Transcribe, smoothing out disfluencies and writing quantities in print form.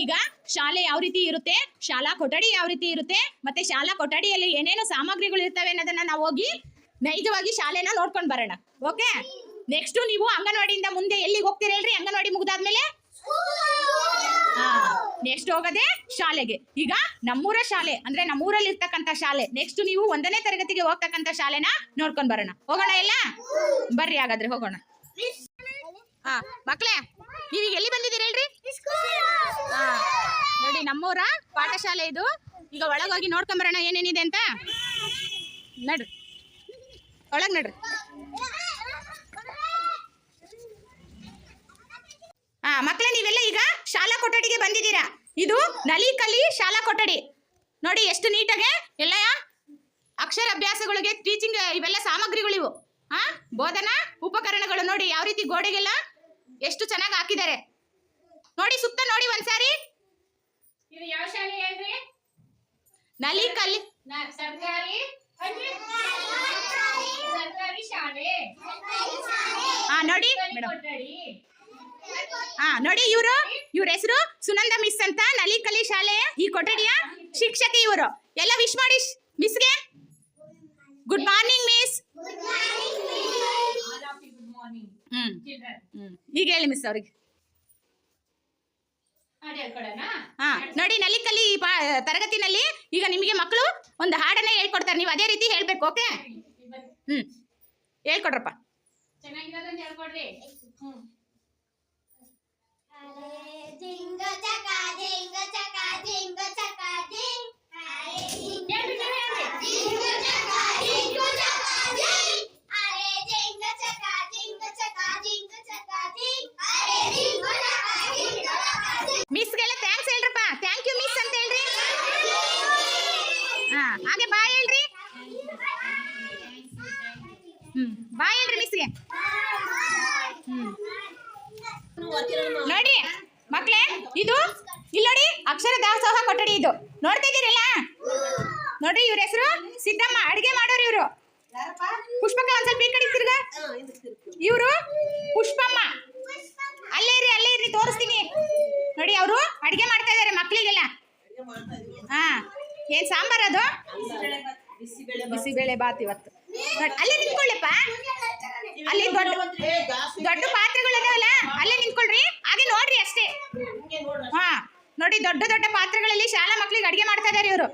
ಈಗ ಶಾಲೆ ಯಾವ ರೀತಿ ಇರುತ್ತೆ, ಶಾಲಾ ಕೊಠಡಿ ಯಾವ ರೀತಿ ಇರುತ್ತೆ, ಮತ್ತೆ ಶಾಲಾ ಕೊಠಡಿಯಲ್ಲಿ ಏನೇನು ಸಾಮಗ್ರಿಗಳು ಇರ್ತವೆ ಅನ್ನೋದನ್ನ ನಾವು ಹೋಗಿ ನೈಜವಾಗಿ ಶಾಲೆನ ನೋಡ್ಕೊಂಡು ಬರೋಣ. ಓಕೆ, ನೆಕ್ಸ್ಟ್ ನೀವು ಅಂಗನವಾಡಿಯಿಂದ ಮುಂದೆ ಎಲ್ಲಿಗೆ ಹೋಗ್ತೀರಾ ಹೇಳ್ರಿ? ಅಂಗನವಾಡಿ ಮುಗಿದಾದ್ಮೇಲೆ ನೆಕ್ಸ್ಟ್ ಹೋಗೋದೇ ಶಾಲೆಗೆ. ಈಗ ನಮ್ಮೂರ ಶಾಲೆ ಅಂದ್ರೆ ನಮ್ಮೂರಲ್ಲಿ ಇರ್ತಕ್ಕಂಥ ಶಾಲೆ. ನೆಕ್ಸ್ಟ್ ನೀವು 1ನೇ ತರಗತಿಗೆ ಹೋಗ್ತಕ್ಕಂಥ ಶಾಲೆನ ನೋಡ್ಕೊಂಡ್ ಬರೋಣ. ಹೋಗೋಣ ಎಲ್ಲ? ಬರ್ರಿ ಹಾಗಾದ್ರೆ ಹೋಗೋಣ. ಮಕ್ಳೇ, ನೀವೀಗ ಎಲ್ಲಿ ಬಂದಿದ್ದೀರಿ ಹೇಳ್ರಿ? ನೋಡಿ, ನಮ್ಮೂರ ಪಾಠಶಾಲೆ ಇದು. ಈಗ ಒಳಗೋಗಿ ನೋಡ್ಕೊಂಡ್ ಬರೋಣ ಏನೇನಿದೆ ಅಂತ. ನಡ್ರಿ ಒಳಗ್ ನಡ್ರಿ. ಮಕ್ಕಳೇ, ನೀವೆಲ್ಲ ಈಗ ಶಾಲಾ ಕೊಠಡಿಗೆ ಬಂದಿದ್ದೀರಾ. ಇದು ನಲಿಕಲಿ ಶಾಲಾ ಕೊಠಡಿ. ನೋಡಿ ಎಷ್ಟು ನೀಟಾಗೆ ಎಲ್ಲ ಅಕ್ಷರಾಭ್ಯಾಸಗಳಿಗೆ ಟೀಚಿಂಗ್ ಇವೆಲ್ಲ ಸಾಮಗ್ರಿಗಳು ಇವು. ಬೋಧನಾ ಉಪಕರಣಗಳು ನೋಡಿ ಯಾವ ರೀತಿ ಗೋಡೆಗೆಲ್ಲ ಎಷ್ಟು ಚೆನ್ನಾಗಿ ಹಾಕಿದ್ದಾರೆ ನೋಡಿ. ಸುತ್ತ ನೋಡಿ ಒಂದ್ಸಾರಿ. ಇದು ಯಾವ ಶಾಲೆ ಹೇಳ್ರಿ? ನಲಿಕಲಿ ಸರ್ಕಾರಿ ಶಾಲೆ. ನೋಡಿ ಮೇಡಮ್. ನೋಡಿ, ಇವ್ರ ಹೆಸರು ಸುನಂದ ಮಿಸ್ ಅಂತ. ನಲಿಕಲಿ ಶಾಲೆಯ ಈ ಕೊಠಡಿಯ ಶಿಕ್ಷಕಿ ಇವರು. ಎಲ್ಲ ವಿಶ್ ಮಾಡಿ ಮಿಸ್ಗೆ. Good morning miss. ಈಗ ಹೇಳಿ ಮಿಸ್ ಅವ್ರಿಗೆ. ನೋಡಿ, ನಲಿಕಲಿ ತರಗತಿನಲ್ಲಿ ಈಗ ನಿಮಗೆ ಮಕ್ಕಳು ಒಂದು ಹಾಡನ್ನ ಹೇಳ್ಕೊಡ್ತಾರೆ. ನೀವು ಅದೇ ರೀತಿ ಹೇಳ್ಬೇಕು. ಓಕೆ, ಹೇಳ್ಕೊಡ್ರಪ್ಪ. ಚೆನ್ನಾಗಿರೋದನ್ನ ಹೇಳ್ಕೊಡ್ರಿ. ಮಿಸ್ಗೆಲ್ಲ ಥ್ಯಾಂಕ್ಸ್ ಹೇಳ್ರಪ್ಪ. ಥ್ಯಾಂಕ್ ಯು ಮಿಸ್ ಅಂತ ಹೇಳ್ರಿ. ಹಾಗೆ ಬಾಯ್ ಹೇಳ್ರಿ. ಬಾಯ್ ಹೇಳ್ರಿ ಮಿಸ್ಗೆ. ನೋಡಿ ಮಕ್ಳೇ, ಇದು ಇಲ್ಲಿ ನೋಡಿ ಅಕ್ಷರ ದಾಸೋಹ ಕೊಠಡಿ. ಇದು ನೋಡ್ತಾ ಇದ್ದೀರಲ್ಲ? ನೋಡ್ರಿ, ಇವ್ರ ಹೆಸರು ಸಿದ್ದಮ್ಮ. ಅಡಿಗೆ ಮಾಡೋರು ಇವರು. ಪುಷ್ಪಕ್ಕ ಒಂದ್ಸಲ್ಪ ಈ ಕಡೆ ತಿರ್ಗ. ಇವರು ಪುಷ್ಪಮ್ಮ. ಅಲ್ಲೇ ಇರ್ರಿ ತೋರಿಸ್ತೀನಿ. ನೋಡಿ, ಅವರು ಅಡಿಗೆ ಮಾಡ್ತಾ ಇದಾರೆ ಮಕ್ಳಿಗೆಲ್ಲ. ಏನ್ ಸಾಂಬಾರ್ ಅದು? ಬಿಸಿಬೇಳೆ ಬಾತ್ ಇವತ್ತು. ಅಲ್ಲೇ ನಿಂತ್ಕೊಳ್ಳಪ್ಪ. ಅಲ್ಲಿ ದೊಡ್ಡ ಪಾತ್ರೆಗಳು ಅದಾವಲ್ಲ, ಅಲ್ಲೇ ನಿಂತ್ಕೊಳ್ರಿ. ಹಾಗೆ ನೋಡ್ರಿ ಅಷ್ಟೇ. ನೋಡಿ, ದೊಡ್ಡ ಪಾತ್ರೆಗಳಲ್ಲಿ ಶಾಲಾ ಮಕ್ಳಿಗೆ ಅಡಿಗೆ ಮಾಡ್ತಾ ಇದಾರೆ ಇವರು.